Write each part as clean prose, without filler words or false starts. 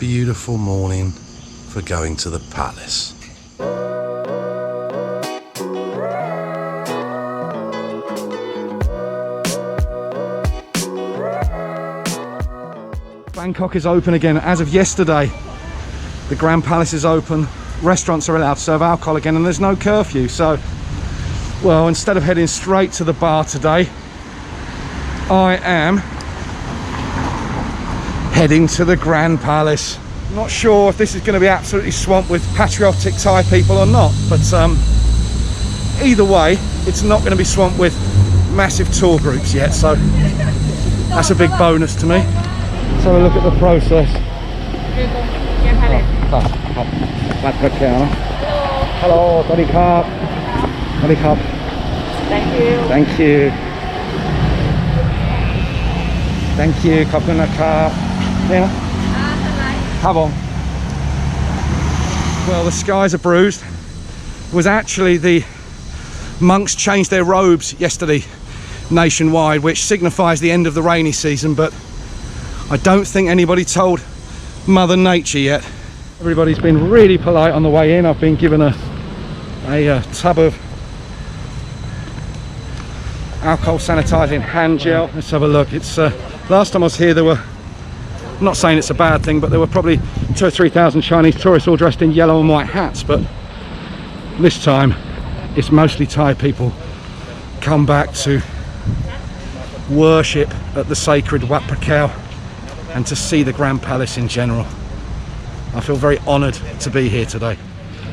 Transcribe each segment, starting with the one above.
beautiful morning for going to the palace. Bangkok is open again as of yesterday. The Grand Palace is open, restaurants are allowed to serve alcohol again, and there's no curfew. So, well, instead of heading straight to the bar today, I am heading to the Grand Palace. Not sure if this is going to be absolutely swamped with patriotic Thai people or not, but either way, it's not going to be swamped with massive tour groups yet, so that's a big bonus to me. Let's have a look at the process. Wat Phra Kaew. Hello, Sawasdee krap. Sawasdee krap. Thank you. Thank you. Thank you. ขอบคุณนะครับเนี่ยนะครับผม Well, the skies are bruised. It was actually the monks changed their robes yesterday nationwide, which signifies the end of the rainy season, but I don't think anybody told Mother Nature yet. Everybody's been really polite on the way in. I've been given a tub of alcohol sanitizing hand gel. Let's have a look. It's last time I was here, there were, I'm not saying it's a bad thing, but there were probably 2,000 or 3,000 Chinese tourists all dressed in yellow and white hats, but this time it's mostly Thai people come back to worship at the sacred Wat Phra Kaew and to see the Grand Palace in general. I feel very honoured to be here today.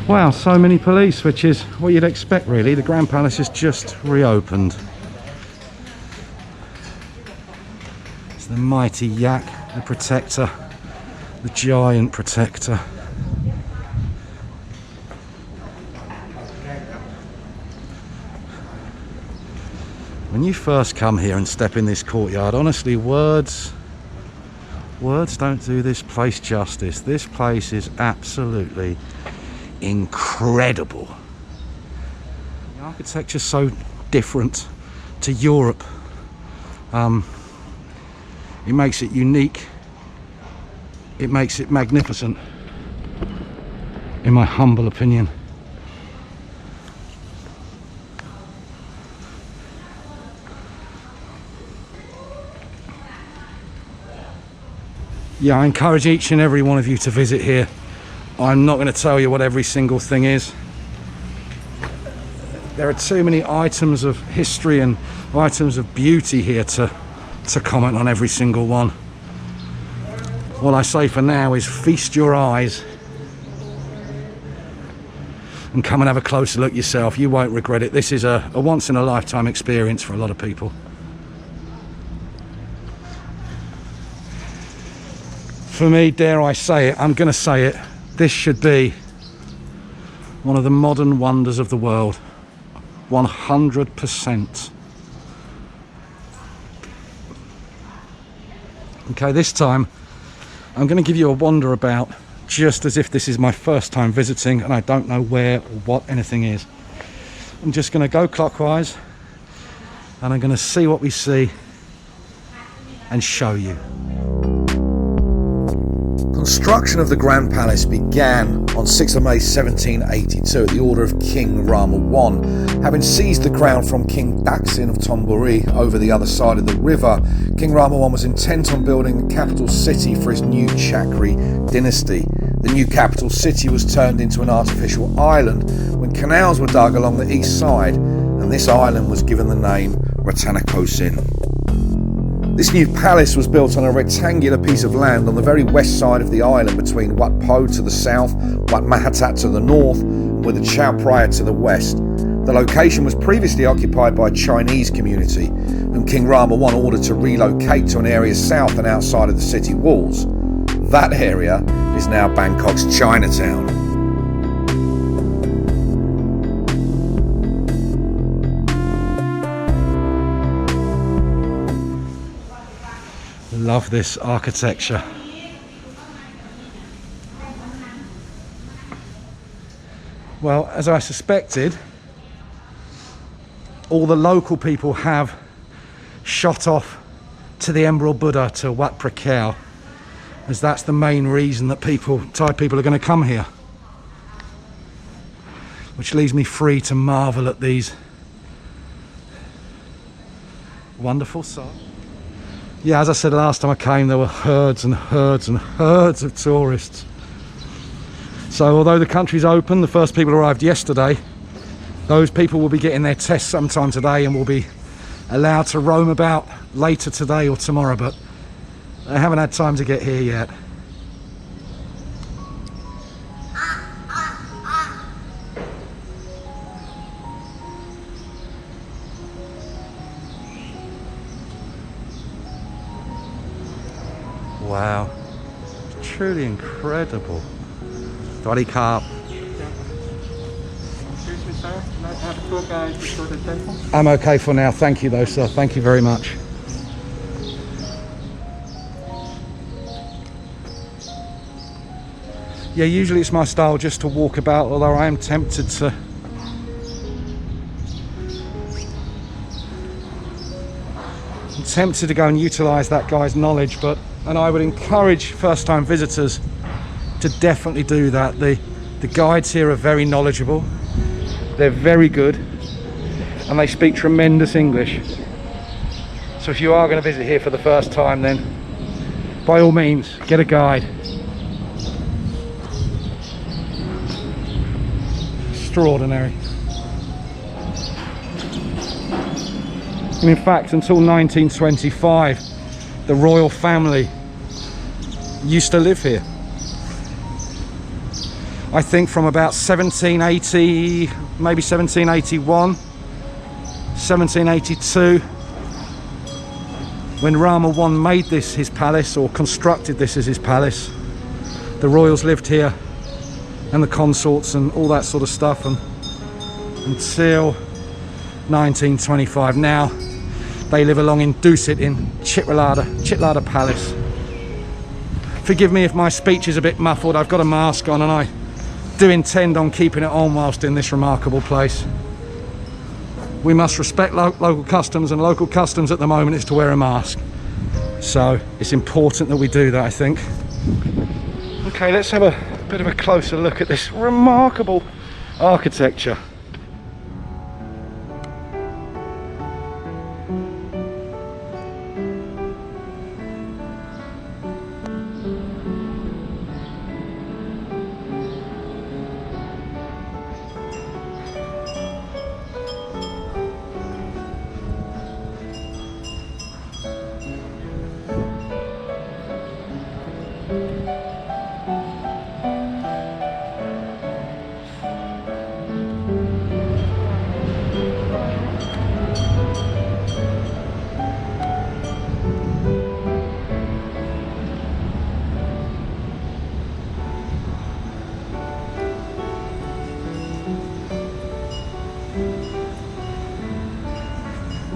Wow, so many police, which is what you'd expect really. The Grand Palace is just reopened. It's the mighty yak, the protector, the giant protector. When you first come here and step in this courtyard, honestly, words don't do this place justice. This place is absolutely incredible. The architecture's so different to Europe. It makes it unique. It makes it magnificent, in my humble opinion. Yeah, I encourage each and every one of you to visit here. I'm not going to tell you what every single thing is. There are too many items of history and items of beauty here to comment on every single one. What I say for now is feast your eyes and come and have a closer look yourself. You won't regret it. This is a once in a lifetime experience for a lot of people. For me, dare I say it, I'm going to say it, this should be one of the modern wonders of the world. 100%. Okay, this time I'm going to give you a wander about, just as if this is my first time visiting and I don't know where or what anything is. I'm just going to go clockwise and I'm going to see what we see and show you. Construction of the Grand Palace began on 6th of May 1782 at the order of King Rama I. Having seized the crown from King Taksin of Thonburi over the other side of the river, King Rama I was intent on building a capital city for his new Chakri dynasty. The new capital city was turned into an artificial island when canals were dug along the east side, and this island was given the name Rattanakosin. This new palace was built on a rectangular piece of land on the very west side of the island between Wat Po to the south, Wat Mahatat to the north, and with the Chao Phraya to the west. The location was previously occupied by a Chinese community, whom King Rama I ordered to relocate to an area south and outside of the city walls. That area is now Bangkok's Chinatown. Love this architecture. Well, as I suspected, all the local people have shot off to the Emerald Buddha, to Wat Phra Kaew, as that's the main reason that Thai people are going to come here. Which leaves me free to marvel at these wonderful sights. Yeah, as I said last time I came, there were herds and herds and herds of tourists. So although the country's open, the first people arrived yesterday, those people will be getting their tests sometime today and will be allowed to roam about later today or tomorrow, but they haven't had time to get here yet. Wow, it's truly incredible. Bloody carp. Excuse me, sir. Can I have a tour guide to show the temple? I'm okay for now, thank you though, sir. Thank you very much. Yeah, usually it's my style just to walk about, although I am tempted to go and utilise that guy's knowledge, and I would encourage first-time visitors to definitely do that. The guides here are very knowledgeable, they're very good, and they speak tremendous English. So if you are going to visit here for the first time, then by all means get a guide. Extraordinary. And in fact, until 1925, the royal family used to live here. I think from about 1780, maybe 1781, 1782, when Rama I made this his palace, or constructed this as his palace, the royals lived here, and the consorts and all that sort of stuff, and until 1925. Now they live along in Dusit in Chitlada Palace. Forgive me if my speech is a bit muffled, I've got a mask on and I do intend on keeping it on whilst in this remarkable place. We must respect local customs, and local customs at the moment is to wear a mask. So it's important that we do that, I think. Okay, let's have a bit of a closer look at this remarkable architecture.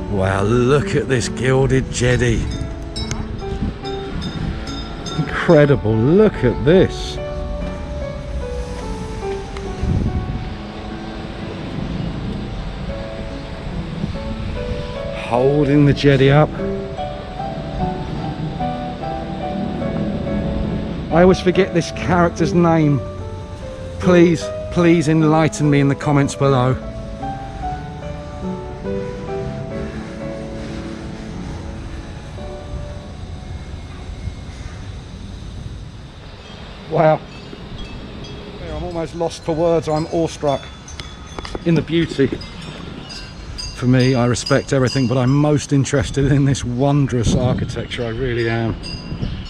Wow, look at this gilded jetty. Incredible, look at this. Holding the jetty up. I always forget this character's name. Please enlighten me in the comments below. Wow, I'm almost lost for words. I'm awestruck in the beauty. For me, I respect everything, but I'm most interested in this wondrous architecture. I really am.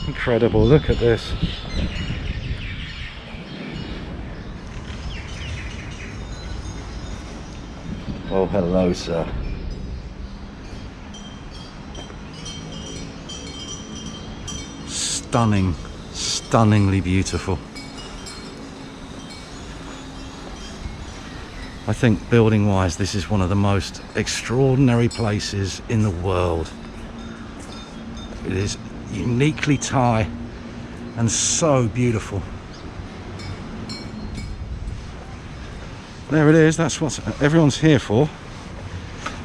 Incredible, look at this. Oh, hello, sir. Stunning. Stunningly beautiful. I think building wise this is one of the most extraordinary places in the world. It is uniquely Thai and so beautiful. There it is, that's what everyone's here for.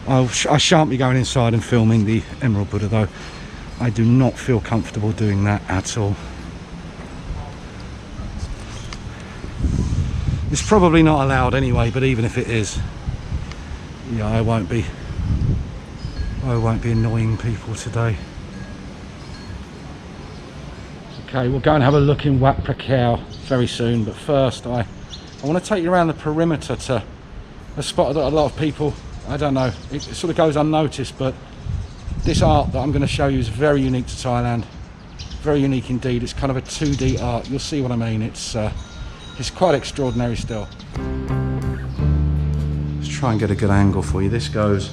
I shan't be going inside and filming the Emerald Buddha though. I do not feel comfortable doing that at all. It's probably not allowed anyway, but even if it is, yeah, I won't be annoying people today. Okay, we'll go and have a look in Wat Phra Kaew very soon, but first I want to take you around the perimeter to a spot that a lot of people, I don't know, it sort of goes unnoticed, but this art that I'm going to show you is very unique to Thailand. Very unique indeed. It's kind of a 2D art. You'll see what I mean. It's quite extraordinary still. Let's try and get a good angle for you. This goes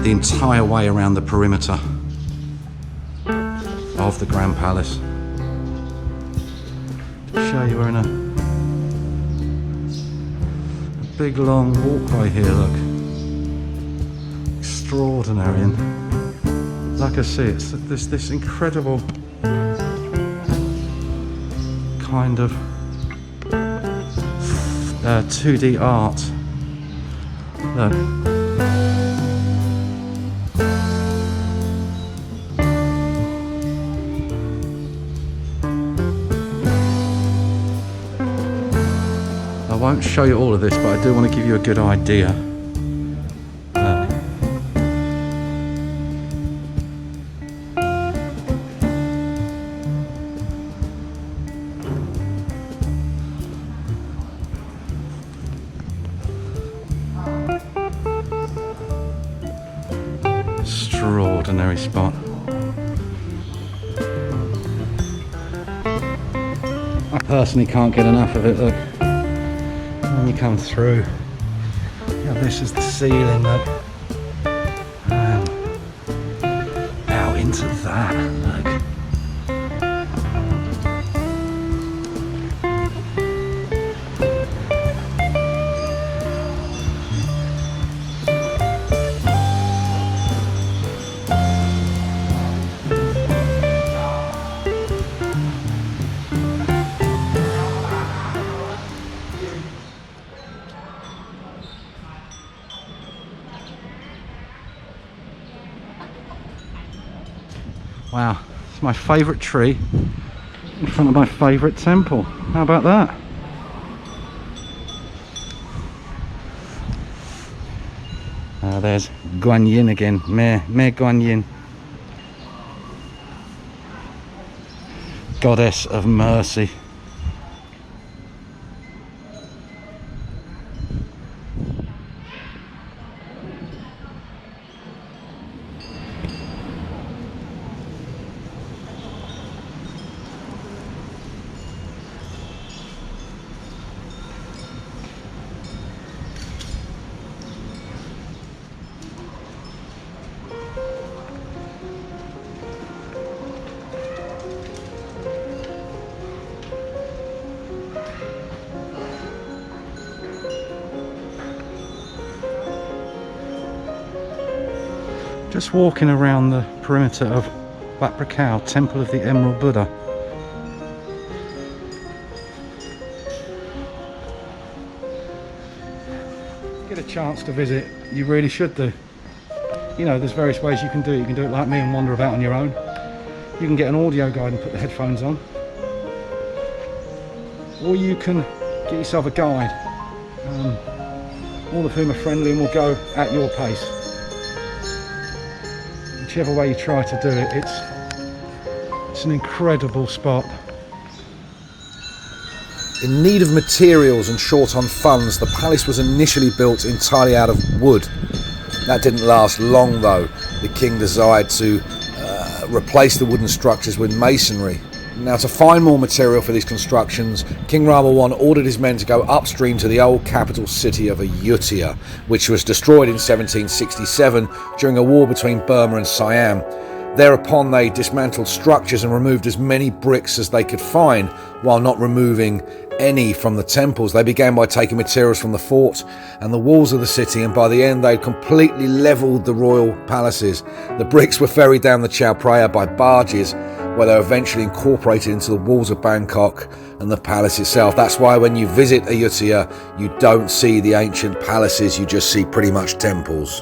the entire way around the perimeter of the Grand Palace. To show you, we're in a big long walkway here, look. Extraordinary, and like I say, it's this incredible kind of 2D art. Look. I won't show you all of this, but I do want to give you a good idea. Extraordinary spot. I personally can't get enough of it, look. When you come through, yeah, this is the ceiling, look. And out into that, look. Wow, it's my favourite tree in front of my favourite temple. How about that? There's Guan Yin again, Mayor Guan Yin. Goddess of mercy. Just walking around the perimeter of Wat Phra Kaew, Temple of the Emerald Buddha. Get a chance to visit, you really should do. You know, there's various ways you can do it. You can do it like me and wander about on your own. You can get an audio guide and put the headphones on. Or you can get yourself a guide, all of whom are friendly and will go at your pace. Whichever way you try to do it, it's an incredible spot. In need of materials and short on funds, the palace was initially built entirely out of wood. That didn't last long though. The king desired to replace the wooden structures with masonry. Now, to find more material for these constructions, King Rama I ordered his men to go upstream to the old capital city of Ayutthaya, which was destroyed in 1767 during a war between Burma and Siam. Thereupon they dismantled structures and removed as many bricks as they could find, while not removing any from the temples. They began by taking materials from the fort and the walls of the city, and by the end they'd completely levelled the royal palaces. The bricks were ferried down the Chao Phraya by barges, where they were eventually incorporated into the walls of Bangkok and the palace itself. That's why when you visit Ayutthaya, you don't see the ancient palaces, you just see pretty much temples.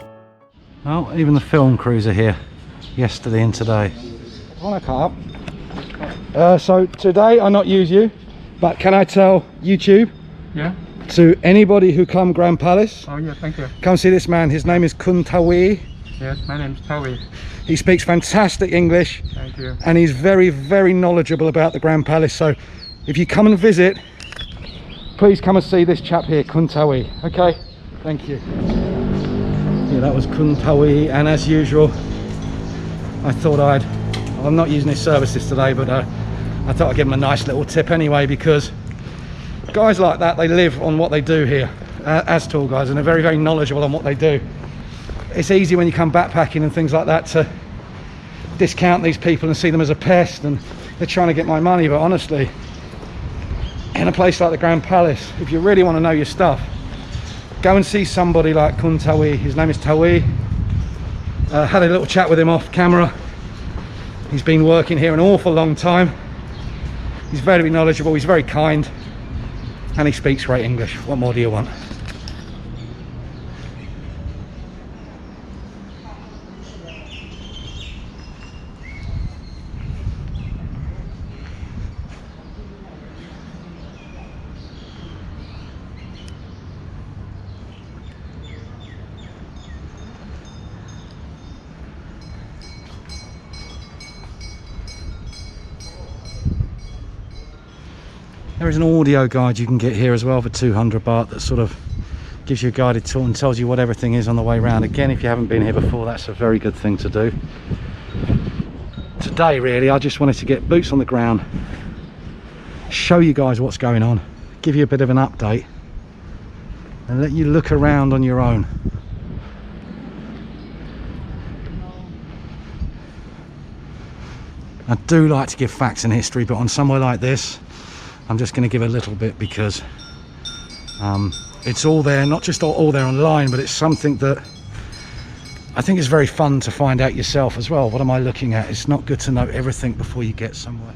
Oh, even the film crews are here, yesterday and today. So today I not use you, but can I tell YouTube To anybody who come Grand Palace, Oh yeah, thank you. come see this man. His name is Kun Tawi. Yes, my name is Tawi. He speaks fantastic English Thank you. and he's very, very knowledgeable about the Grand Palace. So if you come and visit, please come and see this chap here, Kun Tawi. Okay, thank you. Yeah, that was Kun Tawi, and as usual, I thought I'm not using his services today, but I thought I'd give him a nice little tip anyway, because guys like that, they live on what they do here as tour guides, and they're very, very knowledgeable on what they do. It's easy when you come backpacking and things like that to discount these people and see them as a pest and they're trying to get my money, but honestly, in a place like the Grand Palace, if you really want to know your stuff, go and see somebody like Kun Tawi. His name is Tawi. Had a little chat with him off camera. He's been working here an awful long time. He's very knowledgeable, he's very kind, and he speaks great English. What more do you want? There is an audio guide you can get here as well for 200 baht that sort of gives you a guided tour and tells you what everything is on the way around. Again, if you haven't been here before, that's a very good thing to do. Today, really, I just wanted to get boots on the ground, show you guys what's going on, give you a bit of an update, and let you look around on your own. I do like to give facts and history, but on somewhere like this, I'm just going to give a little bit because it's all there, not just all there online, but it's something that I think is very fun to find out yourself as well. What am I looking at? It's not good to know everything before you get somewhere.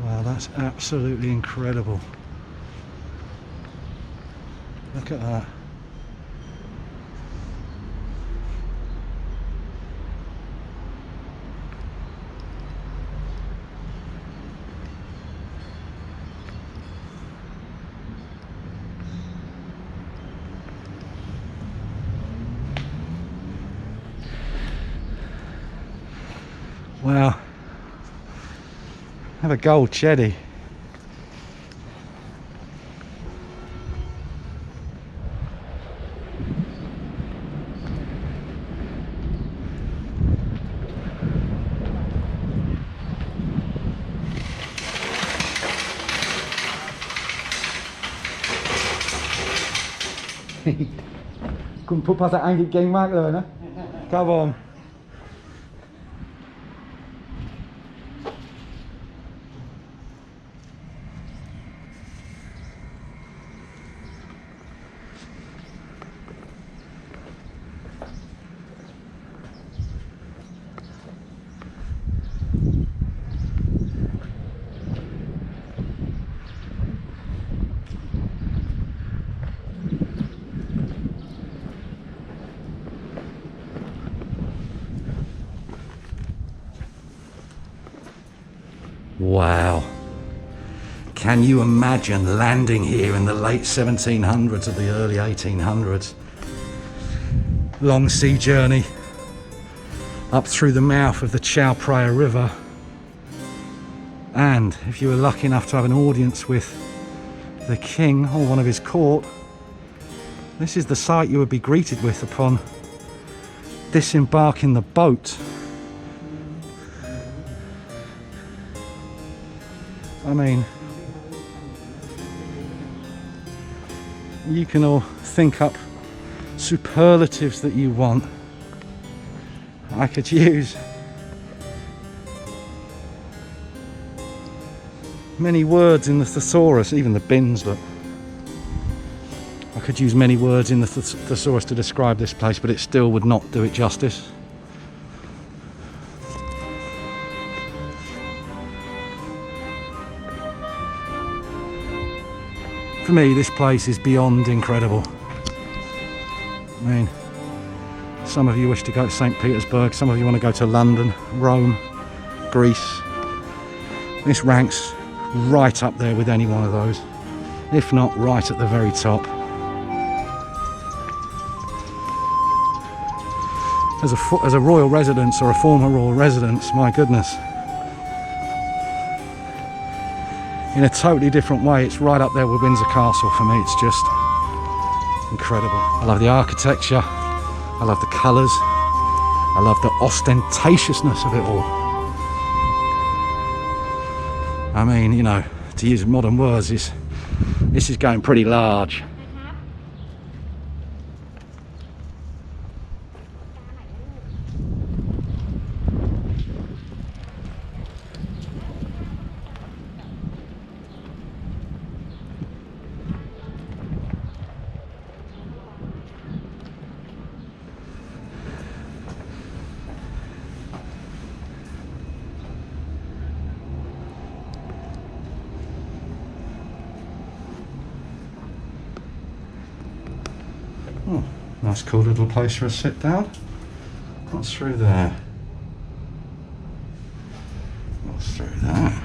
Wow, that's absolutely incredible. Look at that. Wow, have a gold jetty. Cũngพูดภาษาอังกฤษเก่งมากเลยนะครับผม Wow, can you imagine landing here in the late 1700s or the early 1800s? Long sea journey up through the mouth of the Chao Phraya River, and if you were lucky enough to have an audience with the king or one of his court, this is the sight you would be greeted with upon disembarking the boat. I mean, you can all think up superlatives that you want. I could use many words in the thesaurus, even the bins, look. I could use many words in the thesaurus to describe this place, but it still would not do it justice. For me, this place is beyond incredible. I mean, some of you wish to go to St. Petersburg, some of you want to go to London, Rome, Greece. This ranks right up there with any one of those, if not right at the very top. As a royal residence or a former royal residence, my goodness, in a totally different way, it's right up there with Windsor Castle for me. It's just incredible. I love the architecture, I love the colours, I love the ostentatiousness of it all. I mean, you know, to use modern words, this is going pretty large. Oh, nice cool little place for a sit down. What's through there? What's through there?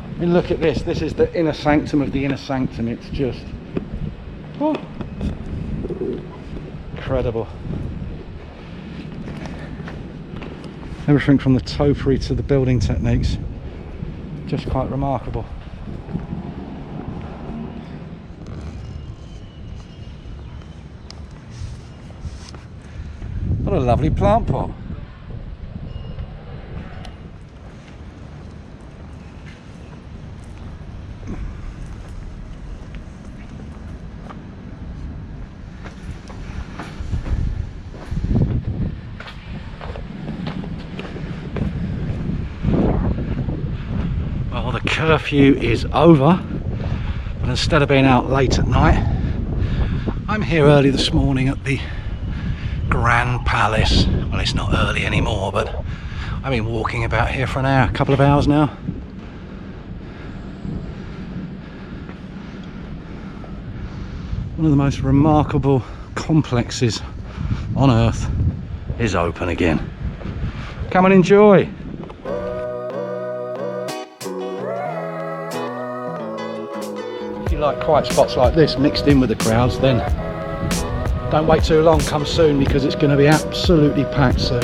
I mean, look at this. This is the inner sanctum of the inner sanctum. It's just incredible. Everything from the topiary to the building techniques, just quite remarkable. What a lovely plant pot. Well, the curfew is over, but instead of being out late at night, I'm here early this morning at the Grand Palace. Well, it's not early anymore, but I've been walking about here for a couple of hours now. One of the most remarkable complexes on earth is open again. Come and enjoy. If you like quiet spots like this mixed in with the crowds, then don't wait too long, come soon, because it's going to be absolutely packed soon.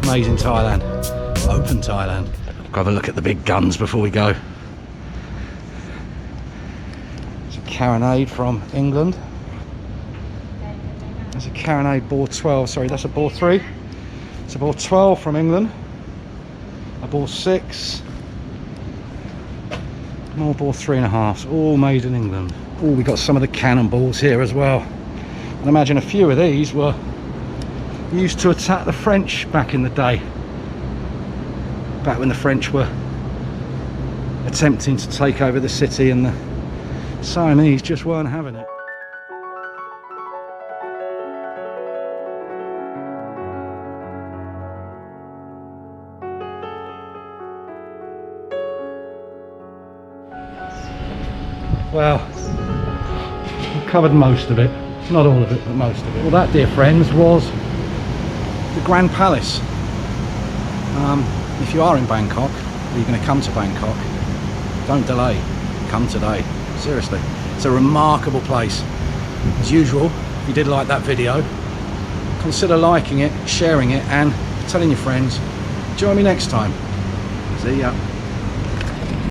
Amazing Thailand, open Thailand. We'll have a look at the big guns before we go. It's a carronade from England. There's a carronade bore 12, sorry, that's a bore 3. It's a bore 12 from England. A bore 6. More bore 3.5, all made in England. Oh, we got some of the cannonballs here as well. And imagine a few of these were used to attack the French back in the day. Back when the French were attempting to take over the city and the Siamese just weren't having it. Well, I've covered most of it, not all of it, but most of it. Well, that, dear friends, was the Grand Palace. If you are in Bangkok, or you're going to come to Bangkok, don't delay, come today, seriously. It's a remarkable place. As usual, if you did like that video, consider liking it, sharing it, and telling your friends. Join me next time. See ya.